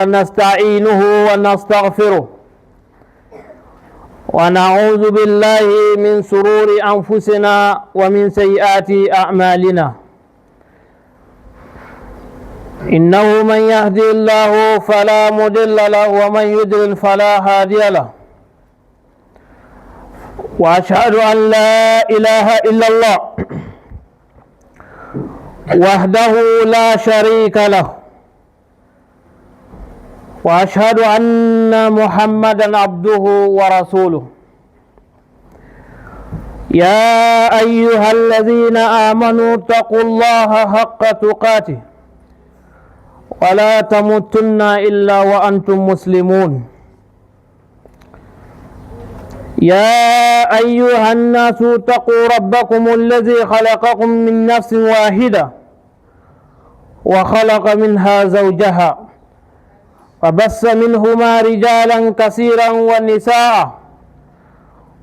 نستعينه ونستغفره ونعوذ بالله من شرور أنفسنا ومن سيئات أعمالنا إنه من يهدي الله فلا مضل له ومن يضلل فلا هادي له وأشهد أن لا إله إلا الله وحده لا شريك له وأشهد أن محمدا عبده ورسوله يا أيها الذين آمنوا اتقوا الله حق تقاته ولا تموتن إلا وأنتم مسلمون يا أيها الناس اتقوا ربكم الذي خلقكم من نفس واحدة وخلق منها زوجها وبث منهما رجالا كثيرا ونساء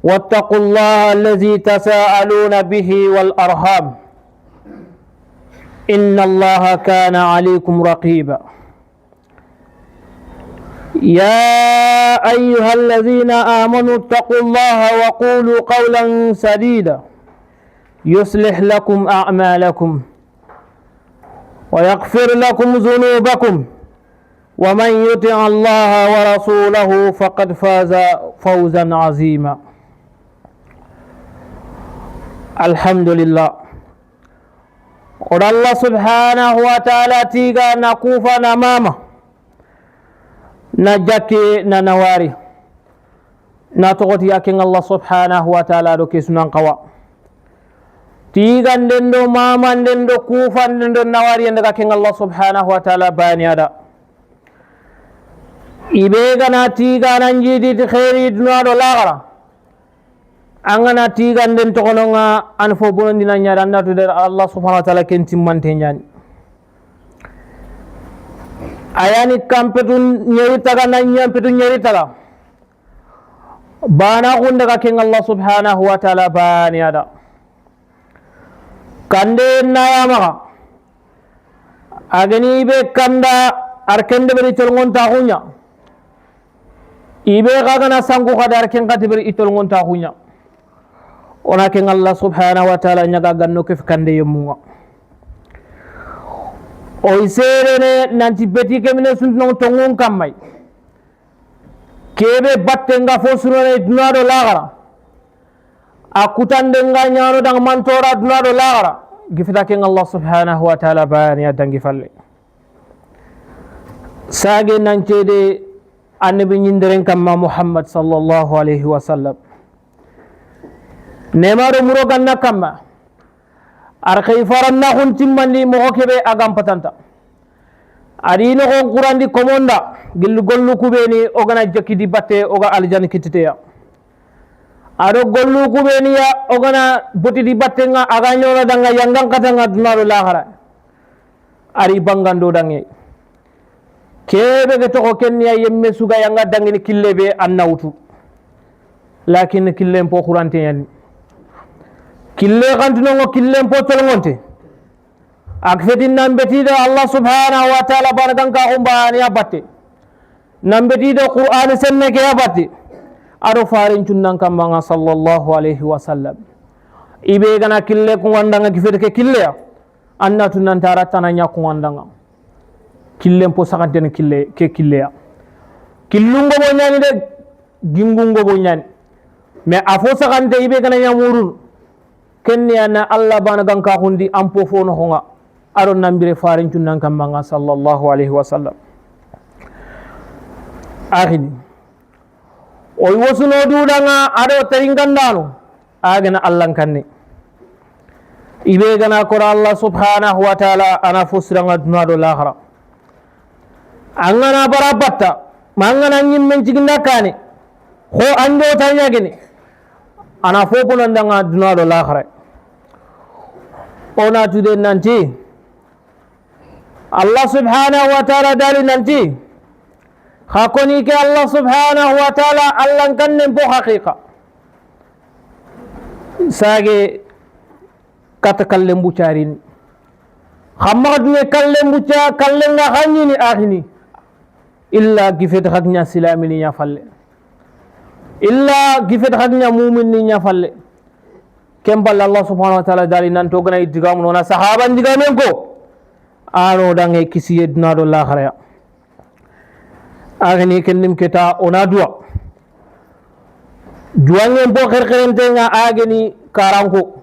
واتقوا الله الذي تساءلون به والأرحام إن الله كان عليكم رقيبا يا أيها الذين آمنوا اتقوا الله وقولوا قولا سديدا يصلح لكم أعمالكم ويغفر لكم ذنوبكم ومن يطع الله ورسوله فقد فاز فوزا عظيما الحمد لله قد الله سبحانه وتعالى تيغا نكوفا نماما نجاكي ننواري ناتغوتي أكين الله سبحانه وتعالى دوكي سنان قوا تيغا ندندو ماما ندندو كوفا ندندو نواري ندكاكين الله سبحانه وتعالى باني هذا ibegana tigana njiditi kheri dunado lagara angana tiganden tokononga an fo bonondina nyaada andatu der Allah subhanahu wa ta'ala kenti mante nyani ayani kampetun nyeri taga na nyampetun nyeri taga bana gunda ka ken Allah subhanahu wa ta'ala bani ada kande nayama agani be kanda arkende beri tolngon tahunya ibe gagana sangu kadar ken katibir itol ngonta hunya ona ken Allah subhanahu wa ta'ala nyaga ganno kef kande yemunga o iserene nanti beti kemine sunno tongon kamay kebe battenga fo sunone dunado lagara akutande nga nyaano dang mantora dunado lagara gifta ken Allah subhanahu wa ta'ala bani adangi falle sage nancede annabi ñinderen kamma Muhammad sallallahu alayhi wa sallam nemaro muro ganna kamma ar kay faranna hun timmandi mo hokebe agam patanta adino ko qurandi komonda gillu gollu kubeni ogana jakidi batte oga aljan kititeya ado gollu kubeni ya ogana boti di batte nga aga nyona danga yangang katanga dunalo lahara ari bangando dange kebe ke to kenniya yemme suga yanga dangini killebe annawtu lakin kille mpo qurante yani kille gantuno ngo kille mpo tolngonte ak fetin nambetida Allah subhanahu wa ta'ala banagan ka umbani abatte nambetida qur'an senne ke abatte ado farin tunnan kambanga sallallahu alaihi wasallam ibe gana kille ko wandanga kifete ke kille annatu nan taratana nya ko wandanga killen po sakantene kille ke killeya killungo bo nyani de gingungo bo nyani mais afo sakante ibe kana nyamurun kenni ana Allah bana ganka hundi ampo fono honga aron nambire farin tunnan kambanga sallallahu alaihi wasallam akhini o wosuno dudanga ado taringandano agana Allah kanne ibe gana ko Allah subhanahu wa ta'ala ana fusranga dunado lahara angana barabatta mangana nyimmen ciginda kane ho ando tanya gene ana fopo nandanga dunado lakhare ona tude nanti Allah subhanahu wa ta'ala dali nanti khakoni ke Allah subhanahu wa ta'ala allan kanne bo haqiqa sage katakallen bucarini khamma duwe kallen buca kallen ga khanyini akhini illa gifet haknya silamini nya falle illa gifet haknya mu'min nya falle kembal Allah subhanahu wa ta'ala dali nan to gana idigam nona sahaban digamen ko ano dange kisiye duna do lakhara agni kendim keta ona duwa duwangen bo kherkherente nga agni karanko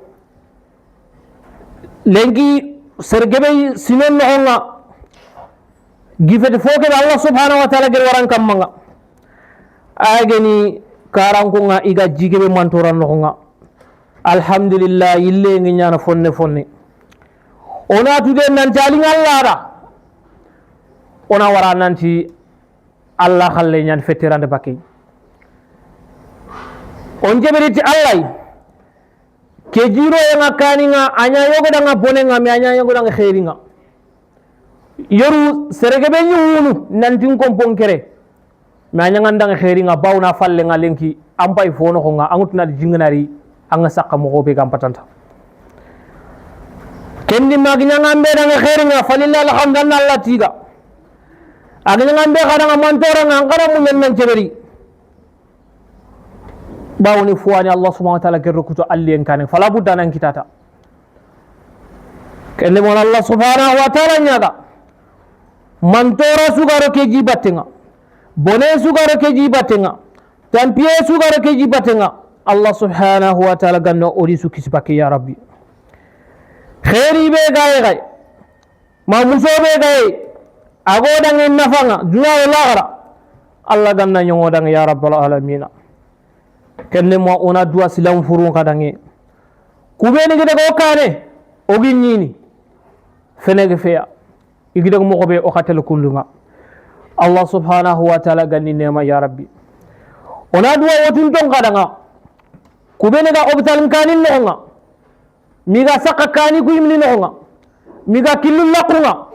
lengi sergebe sinon no nga gifete foke Allah subhanahu wa ta'ala gel waran kamanga agni karanko nga iga jigebe mantoran no nga alhamdulillah yille ngi nyana fonne ona tude nan jali Allah da ona wara nanti Allah khalle nyan fetirande bakay on jeberiti Allah ke jiro nga kaninga anya yogo danga bonenga mi anya yogo danga khairinga yoru sergebe nyunu nantin komponkere mi anya ngandanga khairinga bawna falle nga lenki ampay fono ko nga angutna jingnari anga sakka mo gobe gam patanta kendi magnya ngambe danga khairinga falilla alhamdulillah Allah tiga agnya ngambe kadanga mantora ngara munyen men jeberi bawni fuwani Allah subhanahu wa ta'ala gerro kuto allen kanen fala budda nan kitata kende mon Allah subhanahu wa ta'ala nyaga mantora sugaro ke jibatenga bone sugaro ke jibatenga tampiye sugaro ke jibatenga Allah subhanahu wa ta'ala ganno ori su kisbaki ya rabbi khairi be gaay ma muso be gaay agoda ngin nafanga duna wala gara Allah ganna nyongoda ya rabbal alamin kenne mo ona dua silam furun kadange kubeni gede ko kane o ginnini fenege feya igide mo ko be o khatel kullunga Allah subhanahu wa ta'ala ganni nema ya rabbi ona dua wotun ton kadanga kubeni ga obital kanin no nga miga sakka kani ku yimni no nga miga killu laqunga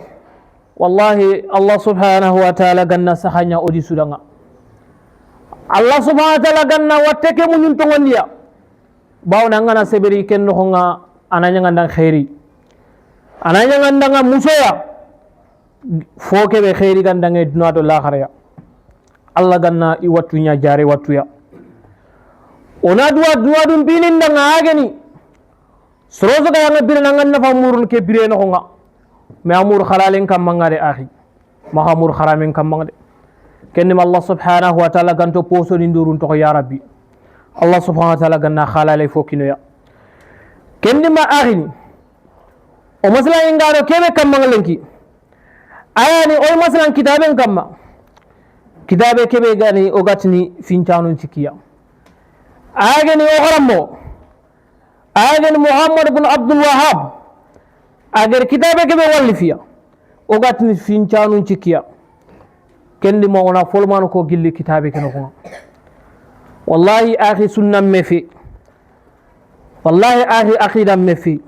wallahi Allah subhanahu wa ta'ala ganna sahanya odi sudanga Allah subhanahu wa ta'ala ganna watteke munyun to wondiya bawna ngana seberi ken no nga ananya ngandang khairi ananya ngandanga musoya foke be khairi gandange duna do lakhara Allah ganna i wattunya jare wattuya ona duwa dum binin ndanga ageni sorozo ga yanga birena nganna famurun ke bireno nga me amur khalalen kam mangade akhi mahamur kharamen kam mangade kennim Allah subhanahu wa ta'ala ganto poso ni ndurun to ya rabbi Allah subhanahu wa ta'ala ganna khalale fokino ya kennim ma akhini o masala ingaro kebe kam mangalenki ayani o masalan kitaben kamma kitabe kebe gani o gatni fincanun cikiya agani o harammo agani Muhammad ibn Abdul Wahhab agar kitabe kebe wallifiya o gatni fincanun cikiya kendi mo ona folman ko gilli kitabe ken ko wallahi akhi sunnam mefi wallahi akhi aqidam mefi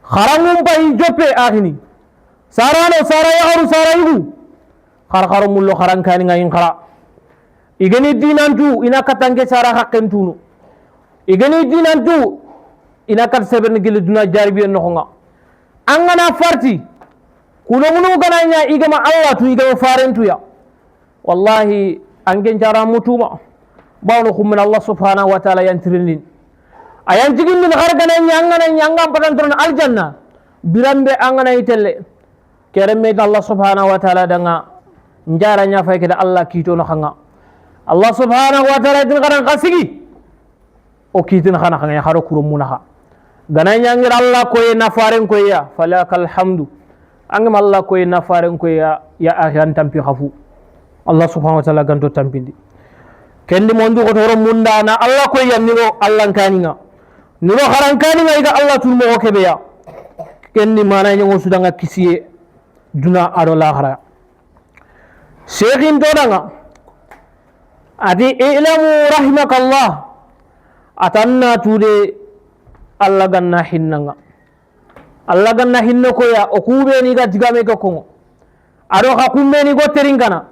kharamum bay joppe akhini sarano sara yaru sara yugu khar mullo kharan kani ngayin khara igani dinantu ina katange sara hakken tunu igani dinantu ina kat seben gilli duna jarbi en no nga angana farti kuno munu gananya igama Allah tu igama farentu ya wallahi angen jara mutuma bawno khum min Allah subhanahu wa ta'ala yantirinin ayan jigin min har gananya angana nyangam padanton aljanna birambe angana itelle keremme Allah subhanahu wa ta'ala danga njara nya fay keda Allah kito no khanga Allah subhanahu wa ta'ala din garan kasigi o kitin khana khanga haro kuro munaha gananya ngir Allah ko na faren ko ya falakal hamdu angam Allah ko na faren ko ya akhiran tampi khafu Allah subhanahu wa ta'ala ganto tampindi kendi mondu ko toro munda na Allah ko yanniro Allah kaninga niro haran kaninga iga Allah tulmo ko kebe ya kendi mana nyango sudanga kisiye duna ado lahara sheikhin to danga adi ilamu rahimakallah atanna tude Allah ganna hinnanga Allah ganna hinno ko ya o kube ni ga digame ko ko ado hakumme ni go teringana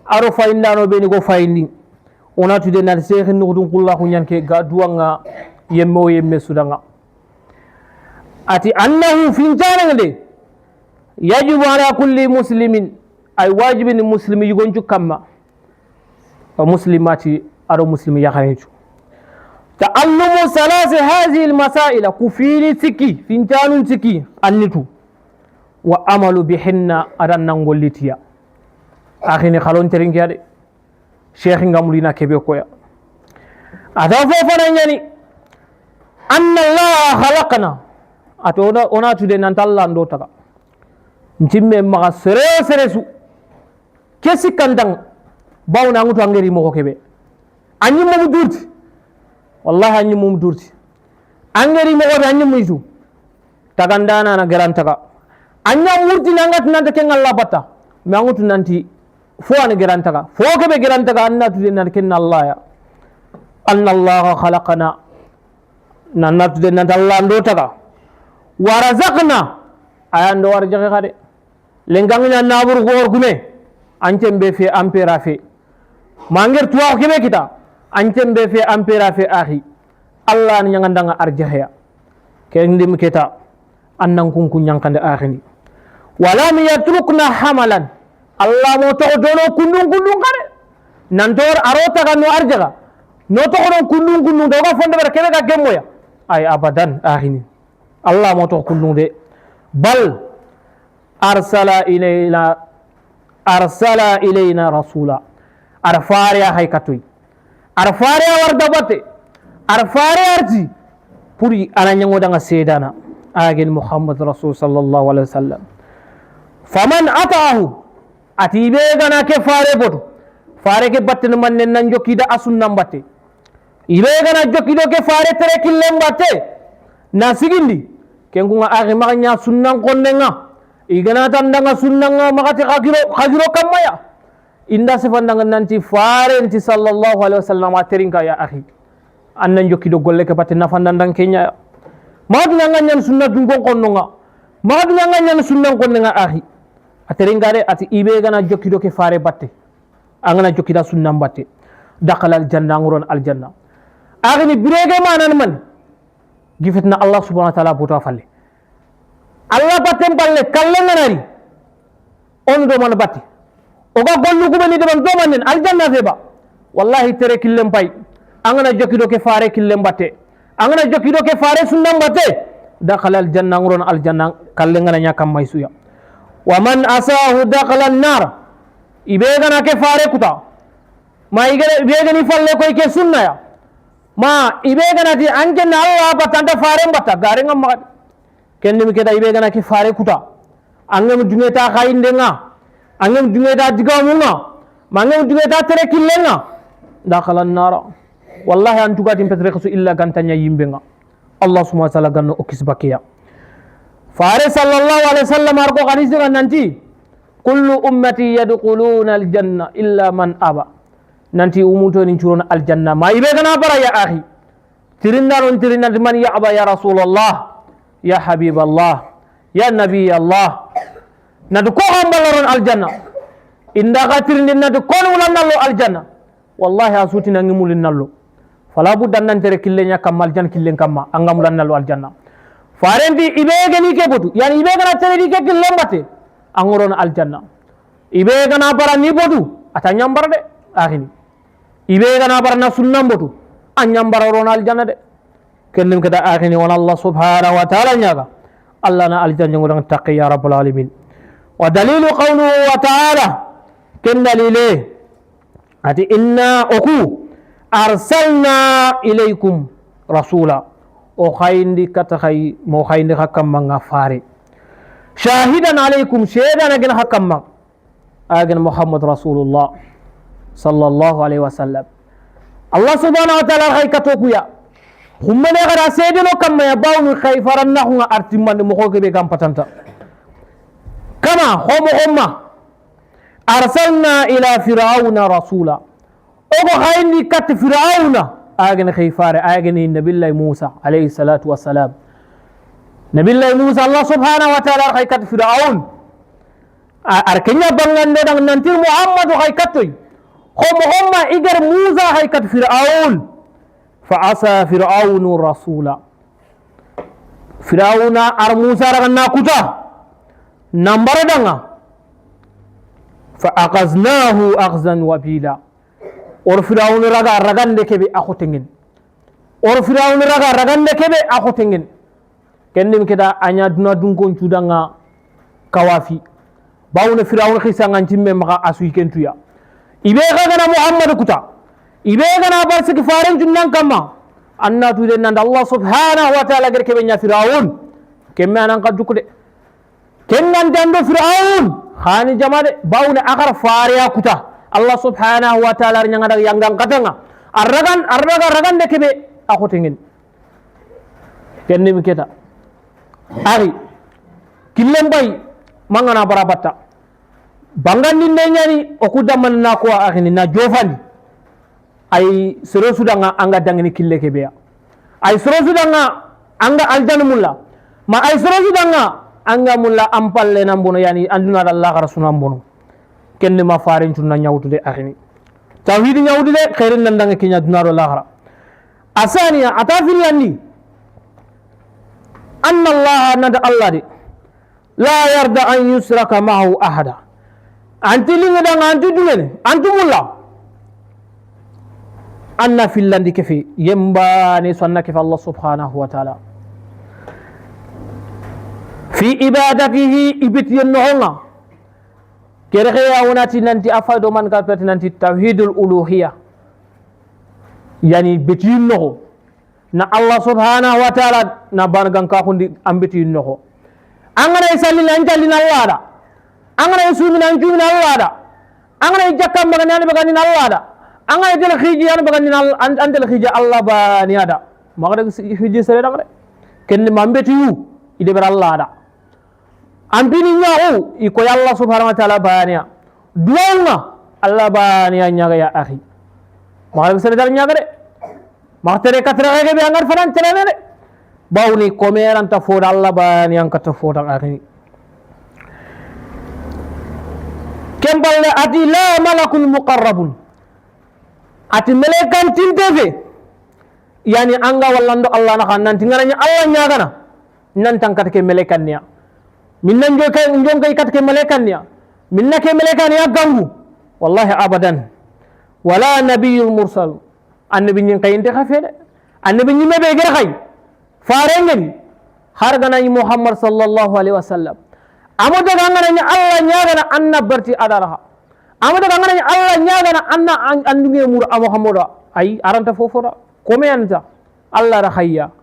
aro fayindano be ni go fayindi ona tude na sheikhin nudun kullahu nyanke ga duwanga yemme sudanga ati annahu finjana de yajibu ala kulli muslimin ay wajibini muslimi yugoncu kamma wa muslimati aro muslimi yakharencu ta'allumu salasi hadhihi almasaila kufili siki fintanun siki annitu wa amalu bihinna adan nangolitiya akhini khalon terinki ade sheikh ngamulina kebe koya ada fofana nyani anna allah khalaqna atona ona tude nan talla ndo taga ntimme maga sere su kesi kandang bawna ngutu angeri mo kebe anyi mo durti wallahi anyi mo durti angeri mo be anyi muitu tagandana na garantaga anya murti nangat nanta ken Allah bata me angutu nanti fo an garantaga fo kebe garantaga anna tude nan ken Allah ya anna Allah khalaqana nanna tude nan Allah ndo taga warazaqna ayando warjaga kade lengangnya nabur gor gume ancembe fe ampera fe mangir tuwa kebe kita ancembe fe ampera fe ahi Allah ni nyangandanga arjahya kendim kita annan kunku nyankande akhini wala mi yatrukna hamalan Allah mo to dono kundung kade nantor arota ga no arjaga no to dono kundung doga fonde ber kebe ga gemmoya ay abadan akhini Allah mo to kundung de bal arsala ilayna rasula arfariya haykatoy arfariya warda bate arfariya arti puri ananyango danga sedana agel muhammad rasul sallallahu alaihi wasallam faman ataahu atibe gana ke fare boto fare ke batte man nan jokida asunnan batte ibe gana jokido ke fare tere killen batte na sigindi kengunga agi maganya sunnan konnenga igana tandanga sunnanga magati khagiro kamaya inda sifandanga nanti farenti sallallahu alaihi wasallam aterinka ya akhi annan jokkido golle ke batte nafandandan kenya maduna nganyan sunna dungon konnonga maduna nganyan sunnan konnenga akhi ateringa de ati ibe gana jokkido ke fare batte angana jokkida sunnan batte dakhala al janna nguron al janna akhi ni birege manan man gifetna Allah subhanahu wa ta'ala buta falle Allah batten balle kallenga nari on do man batti oga gollu ko bani de man do manen aljanna feba wallahi tere killem pay angana jokido ke fare killem batte angana jokido ke fare sunnam batte dakhala aljanna nguron aljanna kallenga na nyakam may suya wa man asahu dakhala an-nar ibegana ke fare kuta ma ibegani falle koy ke sunna ya ma ibegana di anjanna Allah batanda fare batta garenga ma kenni keda ibe gana ki fare kuta angam dungeta khaindenga angam dungeta digamunga mangam dungeta tere killenga dakhala an-nara wallahi antuga tim petre khasu illa gantanya yimbenga Allah subhanahu wa ta'ala ganno okisbakiya fare sallallahu alaihi wasallam arko hadisi nanti kullu ummati yadkhuluna al-janna illa man aba nanti umuto ni churona al-janna ma ibe gana bara ya akhi tirindaron tirinat man ya aba ya rasulullah ya habib Allah ya nabi Allah nadu ko ambalaron aljanna inda gatir nadu ko nallo aljanna wallahi asuti nangi mulin nallo fala budda nan tere killenya kamal jan killen kamma angam lan nallo aljanna farendi ibege ni ke botu yani ibege na tere di ke killen batte angoron aljanna ibege na bara ni botu atanyam bara de akhini ibege na bara na sunnam botu anyam bara ron aljanna de كلم كده آخرين وانا الله سبحانه وتعالى نياغا الله نا الجنة ورن تقي يا رب العالمين ودليل قوله وتعالى كن دليله أتي إنا أكو أرسلنا إليكم رسولا أخين دي كتخي موخين دي حكم من غفاري شاهدا عليكم شهدا نجن حكم من أجن محمد رسول الله صلى الله عليه وسلم الله سبحانه وتعالى خي كتوكيا hummane gara sedeno kamma ya bawnu khayfaranna hunga artimande mo khoke gam patanta kama homo homma arsalna ila fir'auna rasula ogo khayni kat fir'auna agene khayfare agene nabillahi musa alayhi salatu wassalam nabillahi musa Allah subhanahu wa ta'ala khay kat fir'aun arkenya bangande dang nanti muhammadu khay katoy homo homma igar musa khay kat fir'aun فعصى فرعون رسولا فرعون ار موسى رغنا كوتا نمبر دنگا fa aqaznahu akhzan wabila or firawun raga ragande kebe akhotengen or firawun raga ragande kebe akhotengen kendim keda anya duna dunkon cudanga kawafi bawne firawun khisangan timme maka asu kentuya ibe gana muhammad kuta ibe gana barsiki faran junnan kama anna tude nanda allah subhanahu wa ta'ala gerke benya firawun kemme anan kadukude kennan dando firawun khani jamade bawne akar fariya kuta allah subhanahu wa ta'ala nyanga dag yangang katanga arragan de kebe akotengin kennim keta ari killen bay mangana barabata bangandi nyani okuda man na ko akhini na jofani ay soro sudanga anga dangini kille kebe ay soro sudanga anga aljan mulla ma ay soro sudanga anga mulla ampalle nambono yani anduna allah rasulullah nambono kenne ma farin tunna nyawtude akhini tawhid nyawtude khairin nandanga kinya dunaro lahara asaniya atafil yanni anna allah nada allah di la yarda an yusraka ma'ahu ahada anti linga danga anti dumene anti mulla anna fillandi kefi yembani sonna kefi allah subhanahu wa ta'ala fi ibadatihi ibtiyannohonga kerkhaya wonati nanti afado man ka peti nanti tawhidul uluhiyya yani betiyinnoho na allah subhanahu wa ta'ala na bargan ka hundi ambetiyinnoho angana isallina anjallina allah da angana isumina anjumina allah da angana jakka bagani allah da angana del khiji an bagani andel khiji allah ba ni ada magada khiji sere da ken mambetiyu ide ber allah da ampini nyaau iko Allah subhanahu wa ta'ala bayaniya duanga Allah bayaniya nyaga ya akhi magada sere dal nyaga de magtere katra ge be angar faran celene de bawni komeran ta foda Allah bayaniya ka ta foda akhi kemballe ati la malakul muqarrabun ati malaikan tintefe yani anga wallando Allah na kan nanti ngaranya Allah nyaga na nan tangkat ke malaikan niya minna njonka ikat ke malaikan niya minna ke malaikan niya gangu wallahi abadan wala nabiyul mursal annabi nyin kayinte khafede annabi nyimme be ger khay farengen har gana muhammad sallallahu alaihi wasallam amoda gangana ni allah nyaagana anna barti adaraha amoda gangana ni allah nyaagana anna andunge mur muhammad ay aranta fofoda kome anta allah ra khayya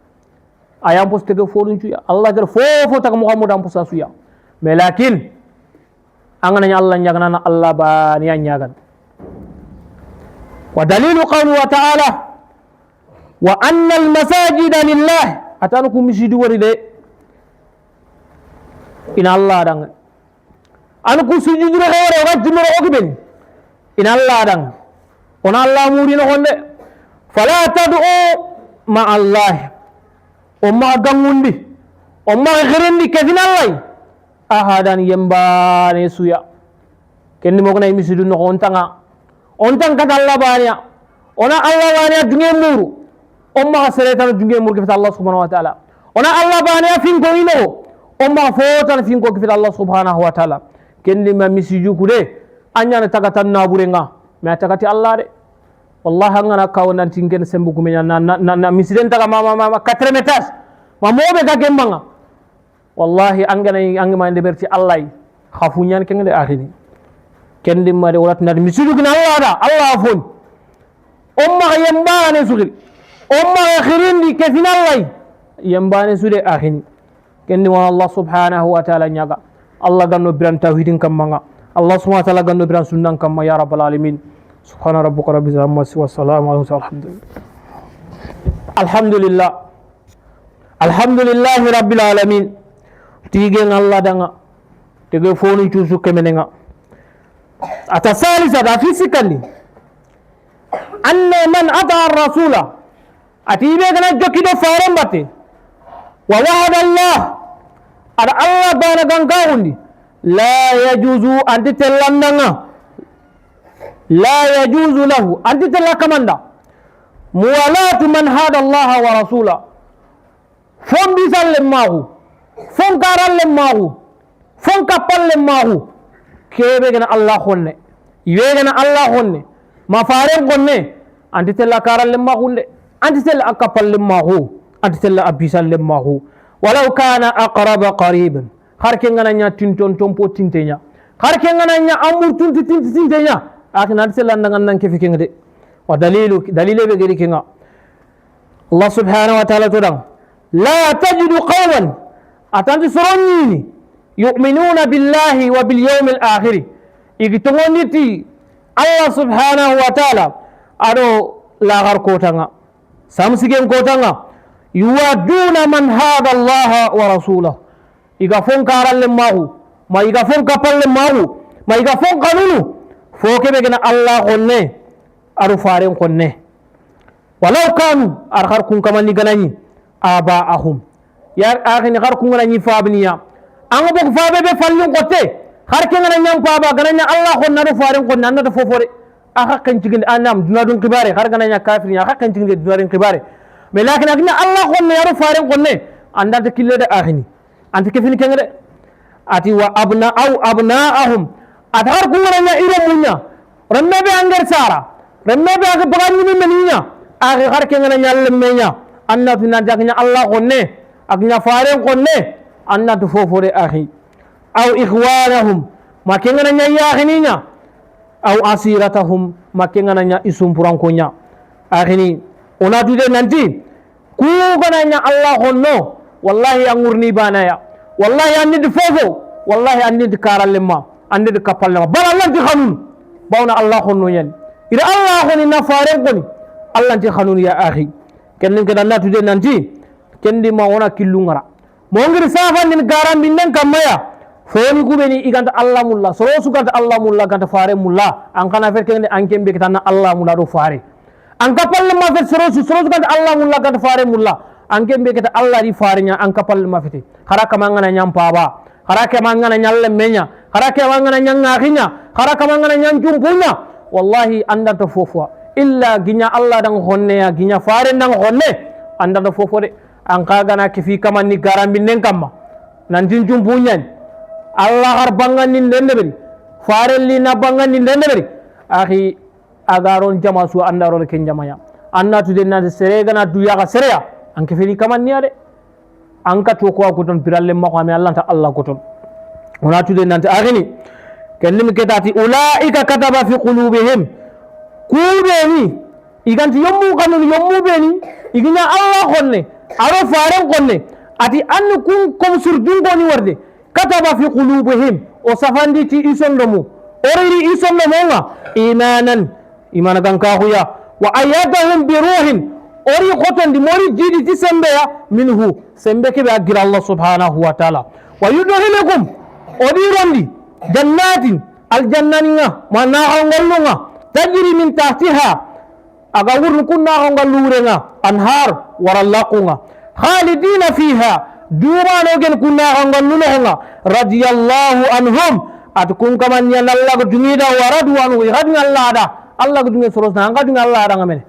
ayam poste ke fodun cuya allah gar fofo tak muhammad am posa suya mais lakin angana ni allah nyaagana na allah ba ni nyaagan wa dalilu qawli wa ta'ala wa anna al masajida lillah atanukum misidi wori de ina allah dang anu ku sujudu re hore wajju mo ogiben ina allah dang ona allah muri no honde fala tad'u ma allah umma gangundi umma khirendi kedina allah ahadan yembane suya kenni mo gona misidu no on tanga kata allah baniya ona allah baniya dunge muru umma sereta dunge muru kifata allah subhanahu wa ta'ala ona allah baniya finko ino umma fotan finko kifata allah subhanahu wa ta'ala kenni ma misiju kude anyana tagatan naburenga ma tagati allah de wallahi ngana kaw nan tingen sembu kumenya na misiden taga mama 4 metas ma mobe ga gembanga wallahi angama inde berti allah khafunyan kengde akhini kendi mare walat na misiju gina allah da allah fon umma yambane sugil umma khirindi kefina allah yambane sude akhini kendi wa allah subhanahu wa ta'ala nyaga allah ganno biran tawhidin kamanga allah subhanahu wa ta'ala ganno biran sunnan kamma ya rabbal alamin subhana rabbika rabbil izzati wa salamun ala alhamdulillahi rabbil alamin tigen allah danga tege foni cusu kemenenga ata salisa da fisikali anna man ata ar-rasula atibe kana jokido faran batte wa wa'ada allah ada allah bana gangaundi la yajuzu anti tellandanga la yajuzu lahu anti telakamanda muwalatu man hada allah wa rasula fon bisalle mahu fon karalle mahu fon kapalle mahu kebe gana Allah khonne iwe gana Allah khonne ma faren khonne anti tella karal lemma khunde anti tella akapal lemma khu anti tella abisal lemma khu walau kana aqraba qariban har ke ngana nya tinton tompo tintenya har ke ngana nya amur tunti tintenya akhina anti tella ndangan ke fikenge wa dalile be gari kinga Allah subhanahu wa ta'ala tudang la tajidu qawman atanti soronni yu'minuna billahi wa bil yawmil akhir igitongoniti Allah subhanahu wa ta'ala ado lagar kotanga samsigen kotanga yuwaduna man hada Allah wa rasulahu iga fon karalle mahu ma iga fon kapalle mahu ma iga fon kanunu foke be gena Allah gonne aru faren konne walau kanu ar kun kamani ganani aba'ahum ya akhini har kun ganani fabniya an bo fabe be fallun kote har ke ngana nyam baba gananya Allah ko nadu farin ko nan da fofore aka kan cigin anam dunadun kibare har gananya kafir ya aka kan cigin dunadun kibare me lakin agna Allah ko ne yaru farin ko ne anda ta kille da akhini anta ke fini kengre ati wa abna'ahum adhar kun gananya iro munya ranna be angar sara ranna be aga bagani min meninya aga har ke ngana nyal menya anna fina jagnya Allah ko ne agnya farin ko ne anna ta fofore akhi aw ikhwanahum makengana nya yakhininya aw asiratahum makengana nya isumpuran konya akhini ona dude nanti ku gana nya Allah honno wallahi angurni banaya wallahi andi de fofo wallahi andi de karalema andi de kapalema bal Allah ti khanun bawna Allah honno yen ira Allah honi na faren koni Allah ti khanun ya akhi kenen ke danna dude nanti kendi ma ona killungara mo ngir safan nin garam binnen kamaya foni kubeni iganta Allah mulla soro suganta Allah mulla ganta fare mulla an kana fer kende an kembe kitana Allah mulla do fare an kapal ma fer soro suganta Allah mulla ganta fare mulla an kembe kita Allah di fare nya an kapal ma fiti haraka mangana nyampa ba haraka mangana nyalle menya haraka mangana nyanga khinya haraka mangana nyanjum punya wallahi anda to fofwa illa ginya Allah dang honne ya ginya fare dang honne anda to fofo de an kaga na kifi kaman ni garam binnen kamma nan jinjum punya Allah har bangan nin dende beri farelli na bangan nin dende beri akhi agaron jama su andaro ken jamaya anna tu denna sere gana duya ga sereya anke fini kaman niya de anka to ko ton piralle mako ami Allah ta Allah ko ton ona tu denna ta akhini kellim ketati ulaika kataba fi qulubihim kubeni iganti yommu kanun yommu beni igina Allah khonne aro faren khonne ati an kun kom surdun goni warde kataba fi qulubihim o safandi ti isondomu oriri isondomu nga imana ganka huya wa ayyadahum bi ruhin ori khotondi mori jidi ti sembe ya minhu sembe ke be agira Allah subhanahu wa ta'ala wa yudkhilukum odirondi jannatin aljannaniya mana ngolunga tajri min tahtiha aga wurnu kunna ngalurenga anhar warallaqunga khalidina fiha durano gen kunna ngallulenga radiyallahu anhum atkun kaman ya Allah dunida waradu anu radna Allah da Allah dunga sorosna anga dunga Allah da ngamen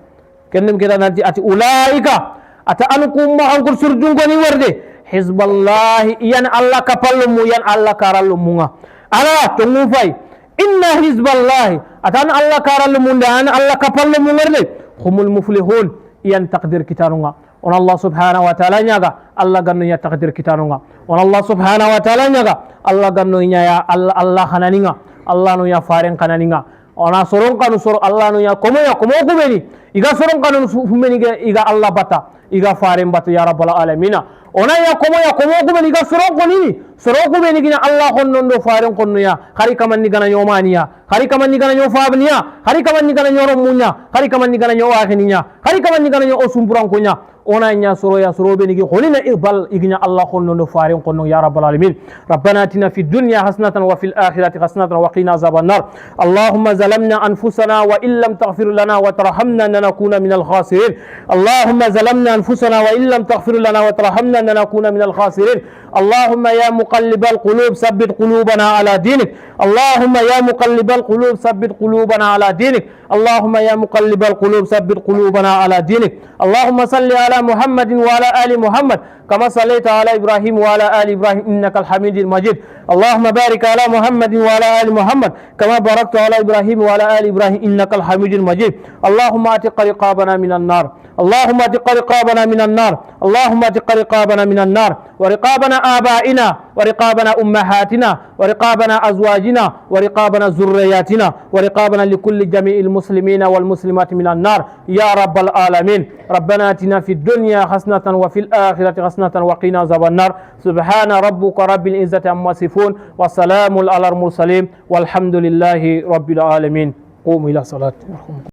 kennem kira nanti ati ulaika ata ankum ma angkur surjun goni warde hizballahi yan Allah kapallumu yan Allah karallumunga ala tungu fay inna hizballahi atan Allah karallumu dan Allah kapallumu warde humul muflihun yan taqdir kitanunga on Allah subhanahu wa ta'ala nyaga Allah ganno nya taqdir kitanunga on Allah subhanahu wa ta'ala nyaga Allah ganno nya ya Allah hananinga Allah no ya faren kananinga ona soron kanu soro Allah no ya komo kubeni iga soron kanu fumeni iga Allah bata iga faren bata ya rabbal alamin ona ya komo kubeni iga soron konini soro kubeni gina Allah honno do faren konno ya hari kaman ni gana yomaniya hari kaman ni gana yofabniya hari kaman ni gana yoromunya hari kaman ni gana yowakhininya hari kaman ni gana yo osumburan kunya ona nya soro ya soro beni gi kholina ibal igina Allah honno do faren konno ya rabbal alamin rabbana atina fid dunya hasanatan wa fil akhirati hasanatan wa qina azaban nar allahumma zalamna anfusana wa illam taghfir lana wa tarhamna lanakuna minal khasirin allahumma zalamna anfusana wa illam taghfir lana wa tarhamna lanakuna minal khasirin اللهم يا مقلب القلوب ثبت قلوبنا على دينك اللهم يا مقلب القلوب ثبت قلوبنا على دينك اللهم يا مقلب القلوب ثبت قلوبنا على دينك اللهم صل على محمد وعلى آل محمد كما صليت على إبراهيم وعلى آل إبراهيم إنك الحميد المجيد اللهم بارك على محمد وعلى آل محمد كما باركت على إبراهيم وعلى آل إبراهيم إنك الحميد المجيد اللهم اعتق رقابنا من النار اللهم اعتق رقابنا من النار اللهم اعتق رقابنا من النار ورقابنا آبائنا ورقابنا أمهاتنا ورقابنا أزواجنا ورقابنا ذرياتنا ورقابنا لكل جميع المسلمين والمسلمات من النار يا رب العالمين ربنا آتنا في الدنيا حسنة وفي الآخرة حسنة وقنا عذاب النار سبحان ربك رب العزة عما يصفون وسلام على المرسلين والحمد لله رب العالمين قوموا إلى صلاة